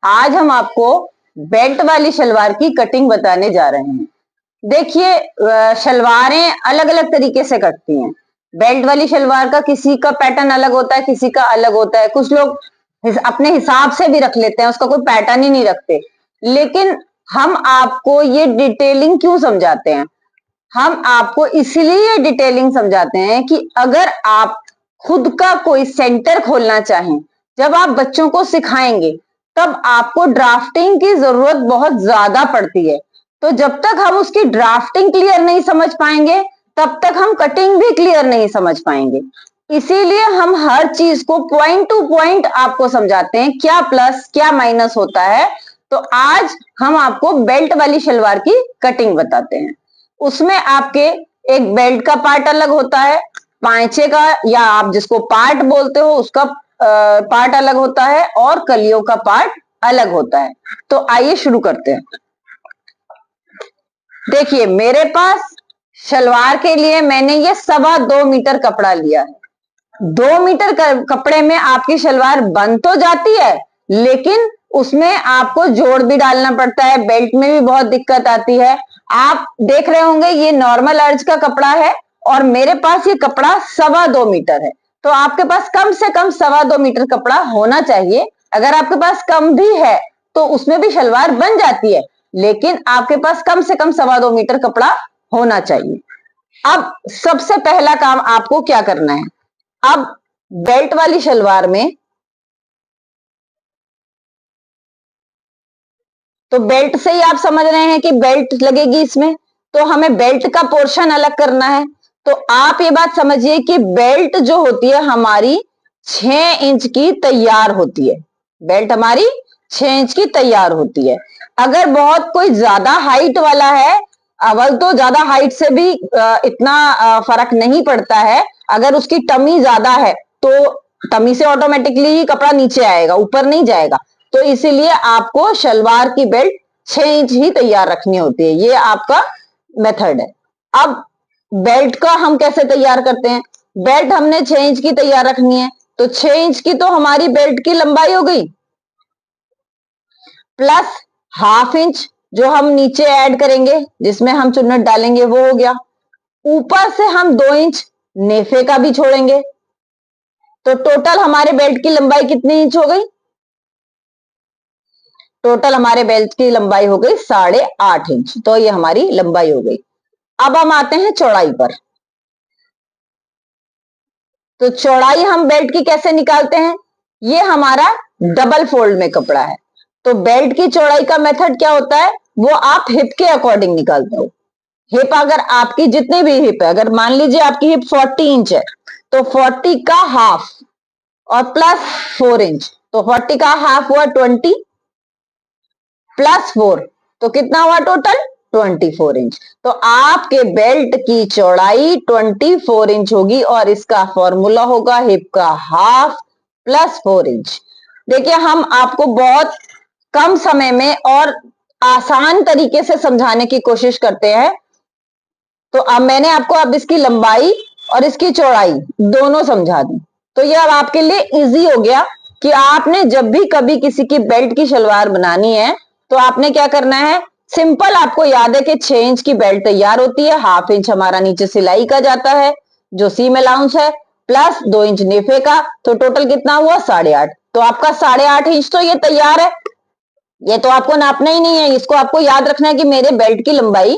आज हम आपको बेल्ट वाली शलवार की कटिंग बताने जा रहे हैं। देखिए, शलवारें अलग अलग तरीके से कटती हैं। बेल्ट वाली शलवार का किसी का पैटर्न अलग होता है, किसी का अलग होता है। कुछ लोग अपने हिसाब से भी रख लेते हैं, उसका कोई पैटर्न ही नहीं रखते। लेकिन हम आपको ये डिटेलिंग क्यों समझाते हैं? हम आपको इसलिए डिटेलिंग समझाते हैं कि अगर आप खुद का कोई सेंटर खोलना चाहें, जब आप बच्चों को सिखाएंगे तब आपको ड्राफ्टिंग की जरूरत बहुत ज्यादा पड़ती है। तो जब तक हम उसकी ड्राफ्टिंग क्लियर नहीं समझ पाएंगे तब तक हम कटिंग भी क्लियर नहीं समझ पाएंगे। इसीलिए हम हर चीज को पॉइंट टू पॉइंट आपको समझाते हैं, क्या प्लस क्या माइनस होता है। तो आज हम आपको बेल्ट वाली शलवार की कटिंग बताते हैं। उसमें आपके एक बेल्ट का पार्ट अलग होता है, पांचे का या आप जिसको पार्ट बोलते हो उसका पार्ट अलग होता है, और कलियों का पार्ट अलग होता है। तो आइए शुरू करते हैं। देखिए, मेरे पास शलवार के लिए मैंने ये 2.25 मीटर कपड़ा लिया है। 2 मीटर कपड़े में आपकी शलवार बन तो जाती है, लेकिन उसमें आपको जोड़ भी डालना पड़ता है। बेल्ट में भी बहुत दिक्कत आती है। आप देख रहे होंगे ये नॉर्मल अर्ज का कपड़ा है और मेरे पास ये कपड़ा 2.25 मीटर है। तो आपके पास कम से कम 2.25 मीटर कपड़ा होना चाहिए। अगर आपके पास कम भी है तो उसमें भी शलवार बन जाती है, लेकिन आपके पास कम से कम 2.25 मीटर कपड़ा होना चाहिए। अब सबसे पहला काम आपको क्या करना है? अब बेल्ट वाली शलवार में तो बेल्ट से ही आप समझ रहे हैं कि बेल्ट लगेगी इसमें, तो हमें बेल्ट का पोर्शन अलग करना है। तो आप ये बात समझिए कि बेल्ट जो होती है हमारी 6 इंच की तैयार होती है। बेल्ट हमारी 6 इंच की तैयार होती है। अगर बहुत कोई ज्यादा हाइट वाला है, अवल तो ज्यादा हाइट से भी इतना फर्क नहीं पड़ता है। अगर उसकी टमी ज्यादा है तो टमी से ऑटोमेटिकली ही कपड़ा नीचे आएगा, ऊपर नहीं जाएगा। तो इसीलिए आपको शलवार की बेल्ट 6 इंच ही तैयार रखनी होती है। ये आपका मेथड है। अब बेल्ट का हम कैसे तैयार करते हैं? बेल्ट हमने 6 इंच की तैयार रखनी है, तो 6 इंच की तो हमारी बेल्ट की लंबाई हो गई, प्लस ½ इंच जो हम नीचे ऐड करेंगे जिसमें हम चुन्नट डालेंगे वो हो गया। ऊपर से हम 2 इंच नेफे का भी छोड़ेंगे। तो टोटल हमारे बेल्ट की लंबाई कितनी इंच हो गई? टोटल हमारे बेल्ट की लंबाई हो गई 8.5 इंच। तो ये हमारी लंबाई हो गई। अब हम आते हैं चौड़ाई पर। तो चौड़ाई हम बेल्ट की कैसे निकालते हैं? ये हमारा डबल फोल्ड में कपड़ा है, तो बेल्ट की चौड़ाई का मेथड क्या होता है? वो आप हिप के अकॉर्डिंग निकालते हो। हिप अगर आपकी जितनी भी हिप है, अगर मान लीजिए आपकी हिप 40 इंच है, तो 40 का हाफ और प्लस 4 इंच, तो 40 का हाफ हुआ 20 प्लस 4, तो कितना हुआ टोटल? 24 इंच। तो आपके बेल्ट की चौड़ाई 24 इंच होगी और इसका फॉर्मूला होगा हिप का हाफ प्लस 4 इंच। देखिए, हम आपको बहुत कम समय में और आसान तरीके से समझाने की कोशिश करते हैं। तो अब मैंने आपको अब इसकी लंबाई और इसकी चौड़ाई दोनों समझा दी। तो ये अब आपके लिए इजी हो गया कि आपने जब भी कभी किसी की बेल्ट की शलवार बनानी है तो आपने क्या करना है। सिंपल आपको याद है कि 6 इंच की बेल्ट तैयार होती है, ½ इंच हमारा नीचे सिलाई का जाता है जो सीम अलाउंस है, प्लस 2 इंच नेफे का, तो टोटल कितना हुआ? 8.5। तो आपका 8.5 इंच तो ये तैयार है। ये तो आपको नापना ही नहीं है, इसको आपको याद रखना है कि मेरे बेल्ट की लंबाई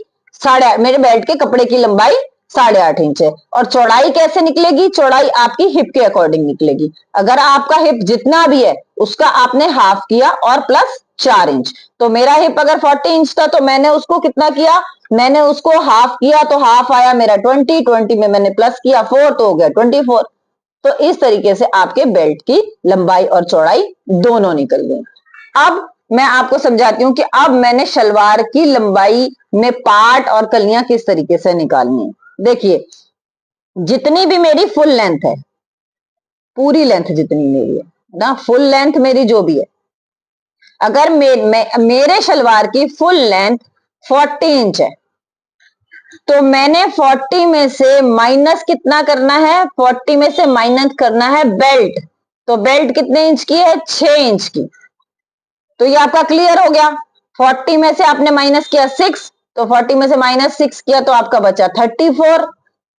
मेरे बेल्ट के कपड़े की लंबाई 8.5 इंच है। और चौड़ाई कैसे निकलेगी? चौड़ाई आपकी हिप के अकॉर्डिंग निकलेगी। अगर आपका हिप जितना भी है उसका आपने हाफ किया और प्लस 4 इंच। तो मेरा हिप अगर 40 इंच था तो मैंने उसको कितना किया? मैंने उसको हाफ किया, तो हाफ आया मेरा 20 में मैंने प्लस किया 4 तो हो गया 24। तो इस तरीके से आपके बेल्ट की लंबाई और चौड़ाई दोनों निकल गई। अब मैं आपको समझाती हूँ कि अब मैंने शलवार की लंबाई में पार्ट और कलियां किस तरीके से निकालनी है। देखिए, जितनी भी मेरी फुल लेंथ है, पूरी लेंथ जितनी मेरी है ना, फुल लेंथ मेरी जो भी है, अगर मेरे शलवार की फुल लेंथ 40 इंच है तो मैंने 40 में से माइनस कितना करना है? 40 में से माइनस करना है बेल्ट। तो बेल्ट कितने इंच की है? 6 इंच की। तो ये आपका क्लियर हो गया। 40 में से आपने माइनस किया 6, तो 40 में से माइनस 6 किया तो आपका बचा 34।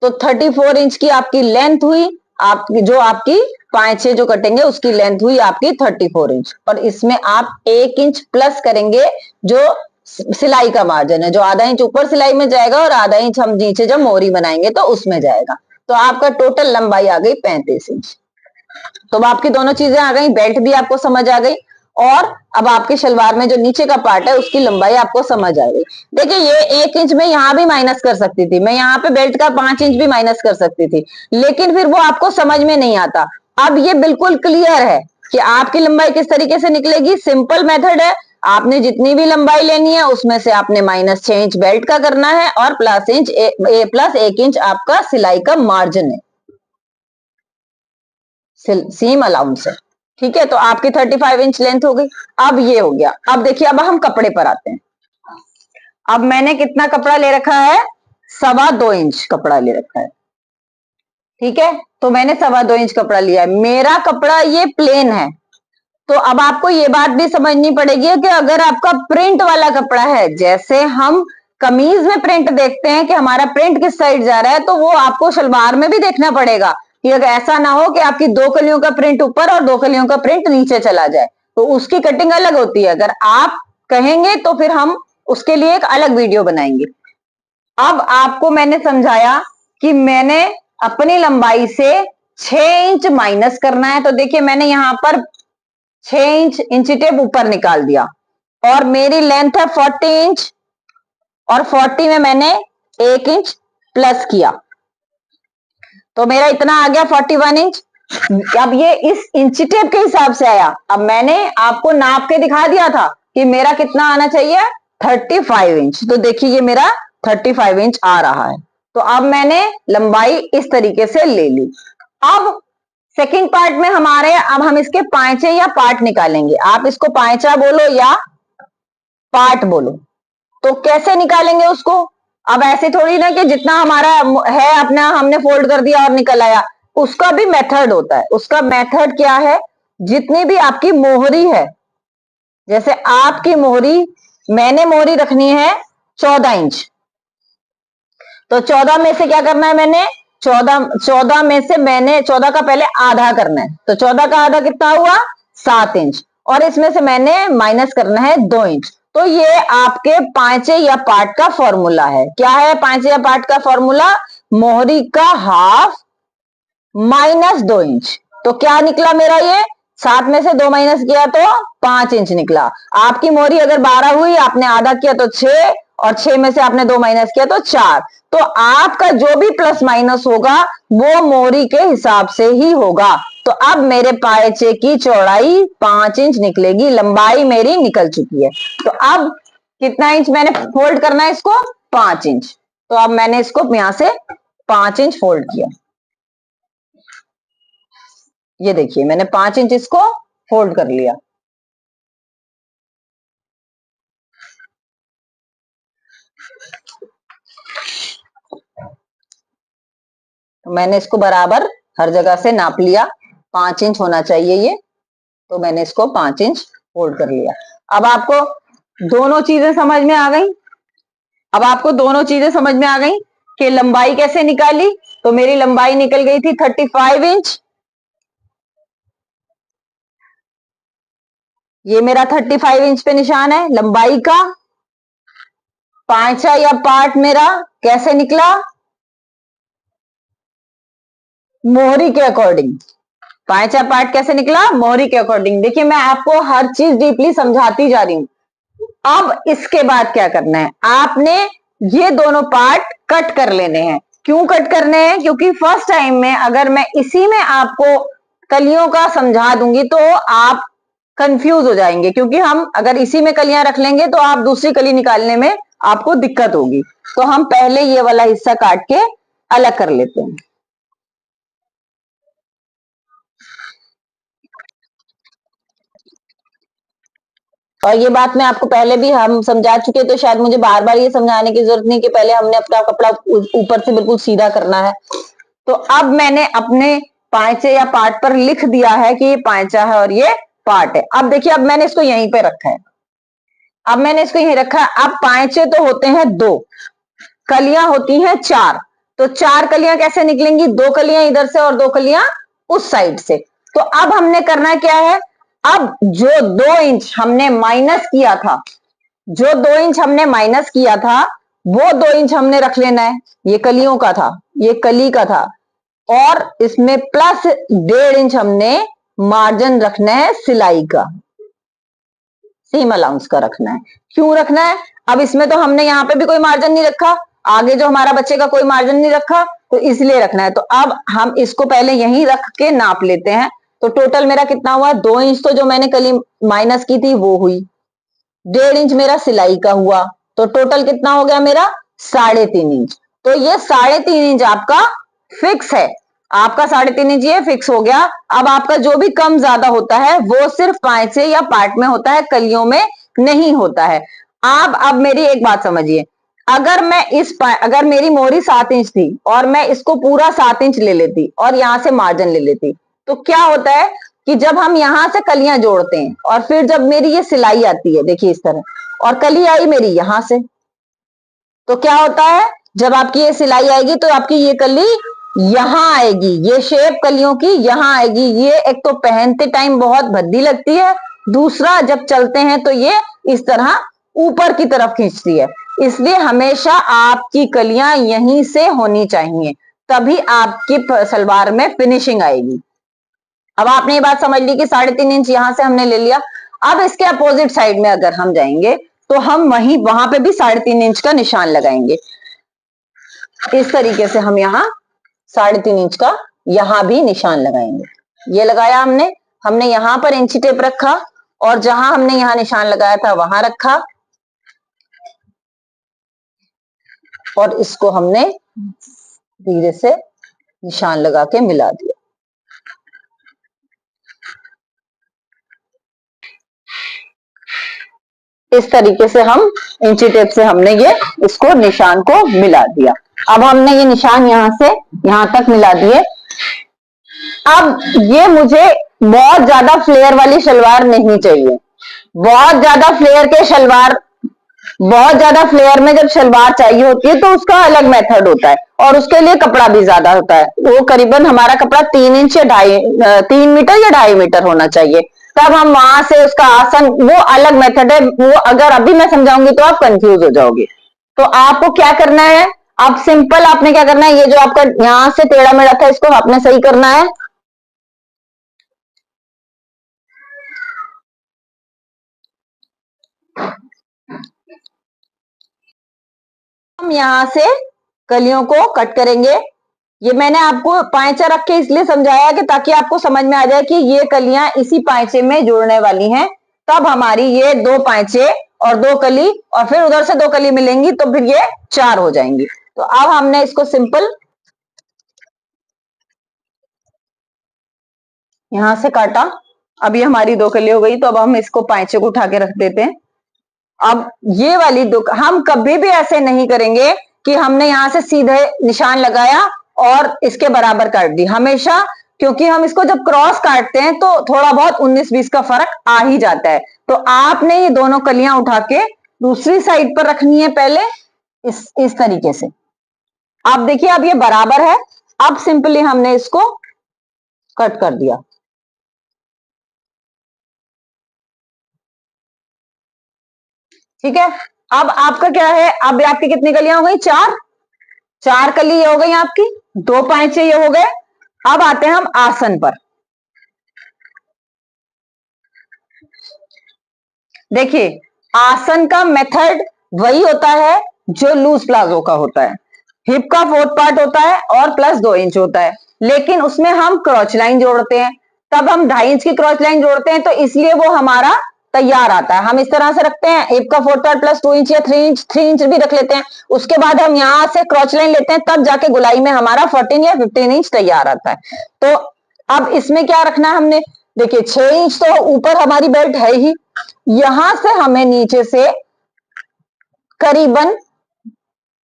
तो 34 इंच की आपकी लेंथ हुई, आपकी जो आपकी 5 जो कटेंगे उसकी लेंथ हुई आपकी 34 इंच। और इसमें आप 1 इंच प्लस करेंगे जो सिलाई का मार्जिन है, जो आधा इंच ऊपर सिलाई में जाएगा और आधा इंच हम नीचे जब मोहरी बनाएंगे तो उसमें जाएगा। तो आपका टोटल लंबाई आ गई 35 इंच। तो अब आपकी दोनों चीजें आ गई, बेल्ट भी आपको समझ आ गई और अब आपके शलवार में जो नीचे का पार्ट है उसकी लंबाई आपको समझ आ गई। देखिए ये 1 इंच में यहां भी माइनस कर सकती थी, मैं यहाँ पे बेल्ट का 5 इंच भी माइनस कर सकती थी, लेकिन फिर वो आपको समझ में नहीं आता। अब ये बिल्कुल क्लियर है कि आपकी लंबाई किस तरीके से निकलेगी। सिंपल मेथड है, आपने जितनी भी लंबाई लेनी है उसमें से आपने माइनस 6 इंच बेल्ट का करना है और प्लस 1 इंच आपका सिलाई का मार्जिन है, सीम अलाउंस है। ठीक है, तो आपकी 35 इंच लेंथ हो गई। अब ये हो गया। अब देखिए अब हम कपड़े पर आते हैं। अब मैंने कितना कपड़ा ले रखा है, 2.25 इंच कपड़ा ले रखा है। ठीक है, तो मैंने 2.25 इंच कपड़ा लिया है, मेरा कपड़ा ये प्लेन है। तो अब आपको ये बात भी समझनी पड़ेगी कि अगर आपका प्रिंट वाला कपड़ा है, जैसे हम कमीज में प्रिंट देखते हैं कि हमारा प्रिंट किस साइड जा रहा है, तो वो आपको शलवार में भी देखना पड़ेगा कि अगर ऐसा ना हो कि आपकी 2 कलियों का प्रिंट ऊपर और 2 कलियों का प्रिंट नीचे चला जाए, तो उसकी कटिंग अलग होती है। अगर आप कहेंगे तो फिर हम उसके लिए एक अलग वीडियो बनाएंगे। अब आपको मैंने समझाया कि मैंने अपनी लंबाई से 6 इंच माइनस करना है। तो देखिए मैंने यहां पर 6 इंच टेप ऊपर निकाल दिया और मेरी लेंथ है 40 इंच और 40 में मैंने 1 इंच प्लस किया, तो मेरा इतना आ गया 41 इंच। अब ये इस इंच टेप के हिसाब से आया। अब मैंने आपको नाप के दिखा दिया था कि मेरा कितना आना चाहिए, 35 इंच। तो देखिए ये मेरा 35 इंच आ रहा है। तो अब मैंने लंबाई इस तरीके से ले ली। अब सेकंड पार्ट में हमारे, अब हम इसके पांचे या पार्ट निकालेंगे। आप इसको पांचा बोलो या पार्ट बोलो, तो कैसे निकालेंगे उसको। अब ऐसे थोड़ी ना कि जितना हमारा है अपना हमने फोल्ड कर दिया और निकल आया, उसका भी मेथड होता है। उसका मेथड क्या है, जितनी भी आपकी मोहरी है, जैसे आपकी मोहरी, मैंने मोहरी रखनी है 14 इंच, तो 14 में से क्या करना है, मैंने 14 में से मैंने 14 का पहले आधा करना है। तो 14 का आधा कितना हुआ, 7 इंच, और इसमें से मैंने माइनस करना है 2 इंच। तो ये आपके पांचे या पार्ट का फॉर्मूला है। क्या है पांचे या पार्ट का फॉर्मूला, मोहरी का हाफ माइनस 2 इंच। तो क्या निकला मेरा, ये 7 में से 2 माइनस किया तो 5 इंच निकला। आपकी मोहरी अगर 12 हुई, आपने आधा किया तो 6, और 6 में से आपने 2 माइनस किया तो 4। तो आपका जो भी प्लस माइनस होगा वो मोहरी के हिसाब से ही होगा। तो अब मेरे पायचे की चौड़ाई 5 इंच निकलेगी, लंबाई मेरी निकल चुकी है। तो अब कितना इंच मैंने फोल्ड करना है इसको, 5 इंच। तो अब मैंने इसको यहां से 5 इंच फोल्ड किया। ये देखिए मैंने 5 इंच इसको फोल्ड कर लिया। तो मैंने इसको बराबर हर जगह से नाप लिया, 5 इंच होना चाहिए ये। तो मैंने इसको 5 इंच फोल्ड कर लिया। अब आपको दोनों चीजें समझ में आ गई। अब आपको दोनों चीजें समझ में आ गई कि लंबाई कैसे निकाली। तो मेरी लंबाई निकल गई थी 35 इंच, ये मेरा 35 इंच पे निशान है लंबाई का। पांचा या पार्ट मेरा कैसे निकला, मोहरी के अकॉर्डिंग। पांचा पार्ट कैसे निकला, मोहरी के अकॉर्डिंग। देखिए मैं आपको हर चीज डीपली समझाती जा रही हूं। अब इसके बाद क्या करना है, आपने ये दोनों पार्ट कट कर लेने हैं। क्यों कट करने हैं, क्योंकि फर्स्ट टाइम में अगर मैं इसी में आपको कलियों का समझा दूंगी तो आप कंफ्यूज हो जाएंगे, क्योंकि हम अगर इसी में कलियां रख लेंगे तो आप दूसरी कली निकालने में आपको दिक्कत होगी। तो हम पहले ये वाला हिस्सा काट के अलग कर लेते हैं। और ये बात मैं आपको पहले भी हम समझा चुके, तो शायद मुझे बार बार ये समझाने की जरूरत नहीं कि पहले हमने अपना कपड़ा ऊपर से बिल्कुल सीधा करना है। तो अब मैंने अपने पांचे या पार्ट पर लिख दिया है कि ये पांचा है और ये पार्ट है। अब देखिए, अब मैंने इसको यहीं पे रखा है, अब मैंने इसको यहीं रखा है। अब पांचे तो होते हैं 2, कलियां होती हैं 4, तो 4 कलियां कैसे निकलेंगी? 2 कलियां इधर से और 2 कलियां उस साइड से। तो अब हमने करना क्या है, अब जो 2 इंच हमने माइनस किया था, जो 2 इंच हमने माइनस किया था, वो 2 इंच हमने रख लेना है। ये कलियों का था, ये कली का था, और इसमें प्लस 1.5 इंच हमने मार्जिन रखना है सिलाई का, सीम अलाउंस का रखना है। क्यों रखना है? अब इसमें तो हमने यहाँ पे भी कोई मार्जिन नहीं रखा, आगे जो हमारा बच्चे का कोई मार्जिन नहीं रखा, तो इसलिए रखना है। तो अब हम इसको पहले यहीं रख के नाप लेते हैं। तो टोटल मेरा कितना हुआ? 2 इंच तो जो मैंने कली माइनस की थी वो हुई, 1.5 इंच मेरा सिलाई का हुआ, तो टोटल कितना हो गया मेरा? 3.5 इंच। तो ये 3.5 इंच आपका फिक्स है, आपका 3.5 इंच ये फिक्स हो गया। अब आपका जो भी कम ज्यादा होता है वो सिर्फ पांचे या पार्ट में होता है, कलियों में नहीं होता है। आप अब मेरी एक बात समझिए, अगर मैं अगर मेरी मोहरी 7 इंच थी और मैं इसको पूरा 7 इंच ले लेती और यहां से मार्जिन ले लेती, तो क्या होता है कि जब हम यहां से कलियां जोड़ते हैं और फिर जब मेरी ये सिलाई आती है, देखिए इस तरह, और कली आई मेरी यहां से, तो क्या होता है, जब आपकी ये सिलाई आएगी तो आपकी ये कली यहां आएगी, ये शेप कलियों की यहां आएगी। ये एक तो पहनते टाइम बहुत भद्दी लगती है, दूसरा जब चलते हैं तो ये इस तरह ऊपर की तरफ खींचती है। इसलिए हमेशा आपकी कलियां यहीं से होनी चाहिए, तभी आपकी सलवार में फिनिशिंग आएगी। अब आपने ये बात समझ ली कि 3.5 इंच यहां से हमने ले लिया। अब इसके अपोजिट साइड में अगर हम जाएंगे तो हम वहां पे भी 3.5 इंच का निशान लगाएंगे। इस तरीके से हम यहाँ 3.5 इंच का यहां भी निशान लगाएंगे। ये लगाया हमने, हमने यहां पर इंची टेप रखा और जहां हमने यहाँ निशान लगाया था वहां रखा, और इसको हमने धीरे से निशान लगा के मिला दिया। इस तरीके से हम इंची टेप से हमने ये इसको निशान को मिला दिया। अब हमने ये निशान यहां से यहां तक मिला दिए। अब ये मुझे बहुत ज्यादा फ्लेयर वाली शलवार नहीं चाहिए। बहुत ज्यादा फ्लेयर के शलवार, बहुत ज्यादा फ्लेयर में जब शलवार चाहिए होती है तो उसका अलग मेथड होता है और उसके लिए कपड़ा भी ज्यादा होता है। वो करीबन हमारा कपड़ा 3 इंच या 3 मीटर या 2.5 मीटर होना चाहिए। तब हम वहां से उसका आसन, वो अलग मेथड है, वो अगर अभी मैं समझाऊंगी तो आप कंफ्यूज हो जाओगे। तो आपको क्या करना है, आप सिंपल आपने क्या करना है, ये जो आपका यहां से टेढ़ा मेढ़ा था इसको आपने सही करना है। हम यहां से कलियों को कट करेंगे। ये मैंने आपको पांचा रख के इसलिए समझाया कि ताकि आपको समझ में आ जाए कि ये कलियां इसी पांचे में जुड़ने वाली हैं। तब हमारी ये 2 पांचे और 2 कली और फिर उधर से 2 कली मिलेंगी तो फिर ये 4 हो जाएंगी। तो अब हमने इसको सिंपल यहां से काटा। अब ये हमारी 2 कली हो गई। तो अब हम इसको पांचे को उठा के रख देते हैं। अब ये वाली हम कभी भी ऐसे नहीं करेंगे कि हमने यहां से सीधे निशान लगाया और इसके बराबर काट दी हमेशा, क्योंकि हम इसको जब क्रॉस काटते हैं तो थोड़ा बहुत 19-20 का फर्क आ ही जाता है। तो आपने ये दोनों कलियां उठा के दूसरी साइड पर रखनी है पहले, इस तरीके से। आप देखिए अब ये बराबर है। अब सिंपली हमने इसको कट कर दिया। ठीक है, अब आपका क्या है, अब आपकी कितनी कलियां हो गई? 4। 4 कली ये हो गई आपकी, 2 पांचे ये हो गए। अब आते हैं हम आसन पर। देखिए, आसन का मेथड वही होता है जो लूज प्लाजो का होता है। हिप का 4th पार्ट होता है और प्लस 2 इंच होता है, लेकिन उसमें हम क्रॉच लाइन जोड़ते हैं। तब हम 2.5 इंच की क्रॉच लाइन जोड़ते हैं, तो इसलिए वो हमारा तैयार आता है। हम इस तरह से रखते हैं, हिप का 4th पार्ट प्लस 2 इंच या 3 इंच भी रख लेते हैं। उसके बाद हम यहां से क्रॉच लाइन लेते हैं, तब जाके गुलाई में हमारा 14 या 15 इंच तैयार आता है। तो अब इसमें क्या रखना है हमने, देखिए 6 इंच तो ऊपर हमारी बेल्ट है ही, यहां से हमें नीचे से करीबन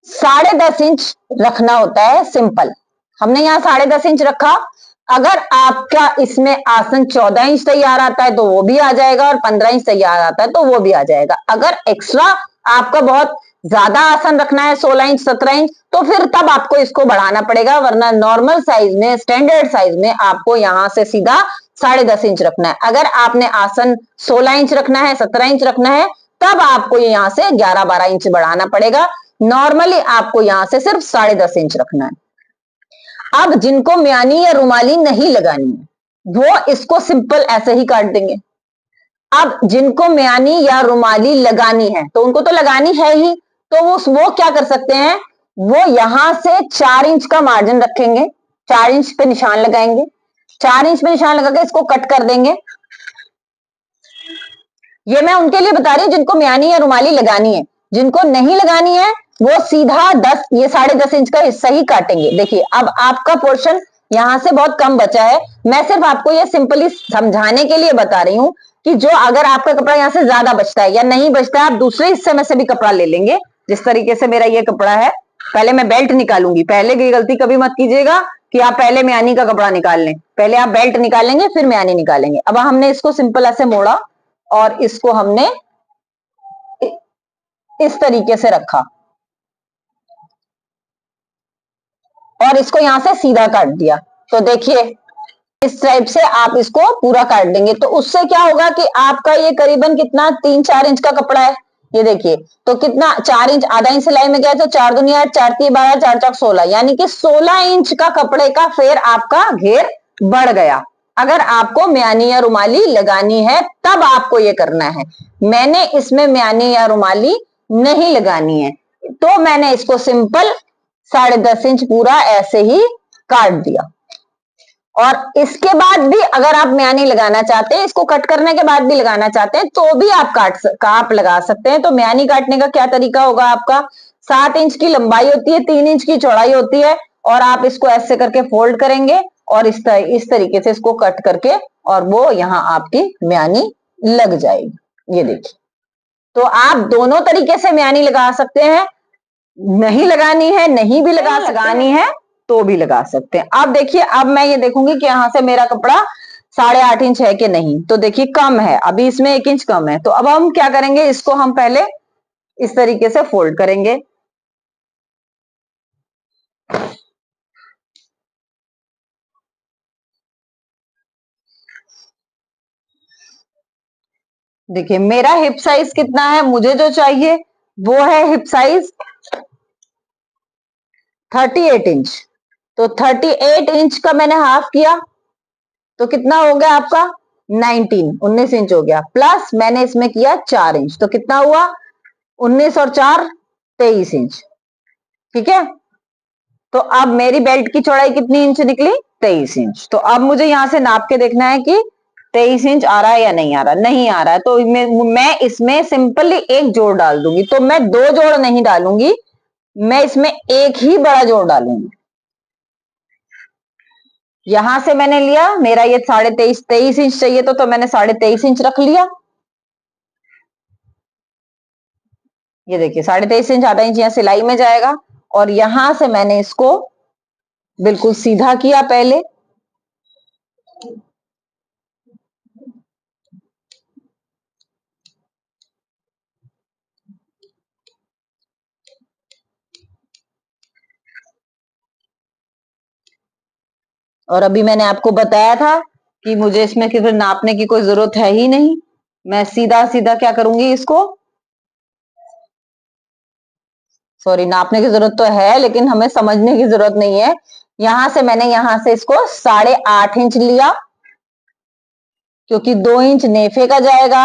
10.5 इंच रखना होता है सिंपल। हमने यहाँ 10.5 इंच रखा, अगर आपका इसमें आसन 14 इंच तैयार आता है तो वो भी आ जाएगा, और 15 इंच तैयार आता है तो वो भी आ जाएगा। अगर एक्स्ट्रा आपका बहुत ज्यादा आसन रखना है 16 इंच 17 इंच, तो फिर तब आपको इसको बढ़ाना पड़ेगा, वरना नॉर्मल साइज में, स्टैंडर्ड साइज में आपको यहां से सीधा 10.5 इंच रखना है। अगर आपने आसन 16 इंच रखना है, 17 इंच रखना है, तब आपको यहां से 11-12 इंच बढ़ाना पड़ेगा। नॉर्मली आपको यहां से सिर्फ 10.5 इंच रखना है। अब जिनको म्यानी या रुमाली नहीं लगानी है वो इसको सिंपल ऐसे ही काट देंगे। अब जिनको म्यानी या रुमाली लगानी है तो उनको तो लगानी है ही, तो वो क्या कर सकते हैं, वो यहां से 4 इंच का मार्जिन रखेंगे, 4 इंच पे निशान लगाएंगे, 4 इंच पे निशान लगा के इसको कट कर देंगे। ये मैं उनके लिए बता रही हूं जिनको म्यानी या रुमाली लगानी है। जिनको नहीं लगानी है वो सीधा 10, ये 10.5 इंच का हिस्सा ही काटेंगे। देखिए अब आपका पोर्शन यहां से बहुत कम बचा है। मैं सिर्फ आपको ये सिंपली समझाने के लिए बता रही हूं कि जो अगर आपका कपड़ा यहां से ज्यादा बचता है या नहीं बचता है, आप दूसरे हिस्से में से भी कपड़ा ले लेंगे। जिस तरीके से मेरा ये कपड़ा है, पहले मैं बेल्ट निकालूंगी। पहले की गलती कभी मत कीजिएगा कि आप पहले म्यानी का कपड़ा निकाल लें, पहले आप बेल्ट निकालेंगे फिर म्यानी निकालेंगे। अब हमने इसको सिंपल ऐसे मोड़ा और इसको हमने इस तरीके से रखा और इसको यहां से सीधा काट दिया। तो देखिए इस टाइप से आप इसको पूरा काट देंगे, तो उससे क्या होगा कि आपका ये करीबन कितना 3-4 इंच का कपड़ा है। ये देखिए तो कितना 4 इंच, आधा इंच सिलाई में गया तो 4 दूनी 8, 4 तीन 12, 4 चौक 16, यानी कि 16 इंच का कपड़े का फेर आपका घेर बढ़ गया। अगर आपको म्यानी या रुमाली लगानी है तब आपको ये करना है। मैंने इसमें म्यानी या रुमाली नहीं लगानी है तो मैंने इसको सिंपल 10.5 इंच पूरा ऐसे ही काट दिया। और इसके बाद भी अगर आप म्यानी लगाना चाहते हैं, इसको कट करने के बाद भी लगाना चाहते हैं तो भी आप लगा सकते हैं। तो म्यानी काटने का क्या तरीका होगा आपका, 7 इंच की लंबाई होती है, 3 इंच की चौड़ाई होती है, और आप इसको ऐसे करके फोल्ड करेंगे और इस तरीके से इसको कट करके और वो यहाँ आपकी म्यानी लग जाएगी। ये देखिए, तो आप दोनों तरीके से म्यानी लगा सकते हैं। नहीं लगानी है, नहीं भी लगानी है तो भी लगा सकते हैं। अब देखिए, अब मैं ये देखूंगी कि यहां से मेरा कपड़ा 8.5 इंच है कि नहीं। तो देखिए कम है, अभी इसमें 1 इंच कम है। तो अब हम क्या करेंगे, इसको हम पहले इस तरीके से फोल्ड करेंगे। देखिए मेरा हिप साइज कितना है, मुझे जो चाहिए वो है हिप साइज 38 इंच। तो 38 इंच का मैंने हाफ किया तो कितना हो गया आपका 19 इंच हो गया। प्लस मैंने इसमें किया 4 इंच, तो कितना हुआ 19 और 4 23 इंच। ठीक है, तो अब मेरी बेल्ट की चौड़ाई कितनी इंच निकली, 23 इंच। तो अब मुझे यहां से नाप के देखना है कि 23 इंच आ रहा है या नहीं आ रहा। नहीं आ रहा है तो मैं इसमें सिंपली एक जोड़ डाल दूंगी। तो मैं 2 जोड़ नहीं डालूंगी, मैं इसमें एक ही बड़ा जोड़ डालूंगी। यहां से मैंने लिया, मेरा ये 23 इंच चाहिए तो मैंने 23.5 इंच रख लिया। ये देखिए 23.5 इंच, आधा इंच यहाँ सिलाई में जाएगा, और यहां से मैंने इसको बिल्कुल सीधा किया पहले। और अभी मैंने आपको बताया था कि मुझे इसमें किसी नापने की कोई जरूरत है ही नहीं। मैं सीधा सीधा क्या करूंगी, इसको सॉरी नापने की जरूरत तो है लेकिन हमें समझने की जरूरत नहीं है। यहां से मैंने यहां से इसको 8.5 इंच लिया, क्योंकि 2 इंच नेफे का जाएगा,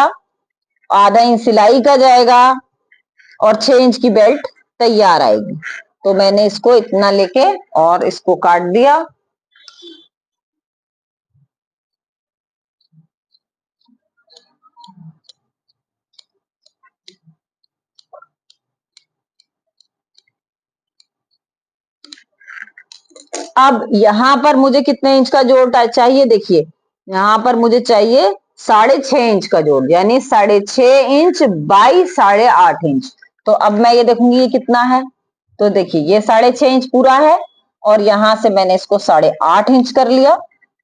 आधा इंच सिलाई का जाएगा और 6 इंच की बेल्ट तैयार आएगी। तो मैंने इसको इतना लेके और इसको काट दिया। अब यहां पर मुझे कितने इंच का जोड़ चाहिए, देखिए यहां पर मुझे चाहिए 6.5 इंच का जोड़, यानी 6.5 इंच बाई 8.5 इंच। तो अब मैं ये देखूंगी ये कितना है। तो देखिए ये 6.5 इंच पूरा है और यहां से मैंने इसको 8.5 इंच कर लिया।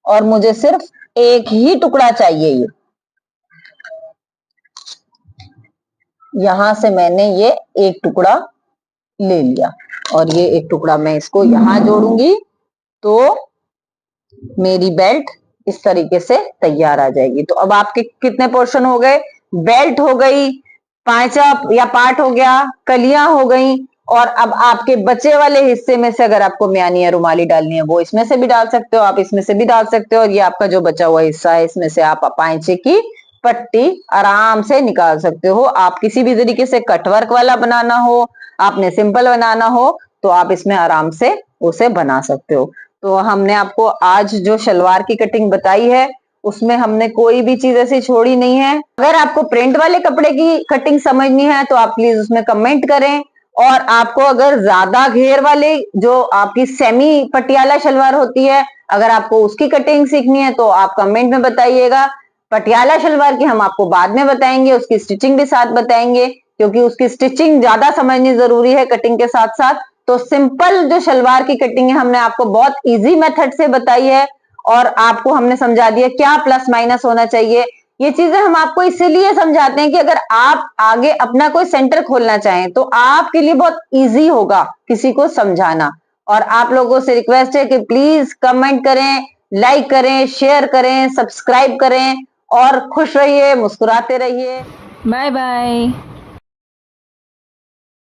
और मुझे सिर्फ एक ही टुकड़ा चाहिए। ये यहां से मैंने ये एक टुकड़ा ले लिया और ये एक टुकड़ा मैं इसको यहां जोड़ूंगी तो मेरी बेल्ट इस तरीके से तैयार आ जाएगी। तो अब आपके कितने पोर्शन हो गए? बेल्ट हो गई, पांचा या पार्ट हो गया, कलियां हो गई, और अब आपके बचे वाले हिस्से में से अगर आपको म्यानी या रुमाली डालनी है वो इसमें से भी डाल सकते हो, आप इसमें से भी डाल सकते हो, और ये आपका जो बचा हुआ हिस्सा है इसमें से आप पांचे की पट्टी आराम से निकाल सकते हो। आप किसी भी तरीके से कटवर्क वाला बनाना हो, आपने सिंपल बनाना हो, तो आप इसमें आराम से उसे बना सकते हो। तो हमने आपको आज जो शलवार की कटिंग बताई है उसमें हमने कोई भी चीज ऐसी छोड़ी नहीं है। अगर आपको प्रिंट वाले कपड़े की कटिंग समझनी है तो आप प्लीज उसमें कमेंट करें, और आपको अगर ज्यादा घेर वाले जो आपकी सेमी पटियाला शलवार होती है, अगर आपको उसकी कटिंग सीखनी है तो आप कमेंट में बताइएगा। पटियाला शलवार की हम आपको बाद में बताएंगे, उसकी स्टिचिंग भी साथ बताएंगे, क्योंकि उसकी स्टिचिंग ज्यादा समझनी जरूरी है कटिंग के साथ साथ। तो सिंपल जो शलवार की कटिंग है हमने आपको बहुत इजी मेथड से बताई है, और आपको हमने समझा दिया क्या प्लस माइनस होना चाहिए। ये चीजें हम आपको इसीलिए समझाते हैं कि अगर आप आगे अपना कोई सेंटर खोलना चाहें तो आपके लिए बहुत इजी होगा किसी को समझाना। और आप लोगों से रिक्वेस्ट है कि प्लीज कमेंट करें, लाइक करें, शेयर करें, सब्सक्राइब करें, और खुश रहिए, मुस्कुराते रहिए। Bye bye.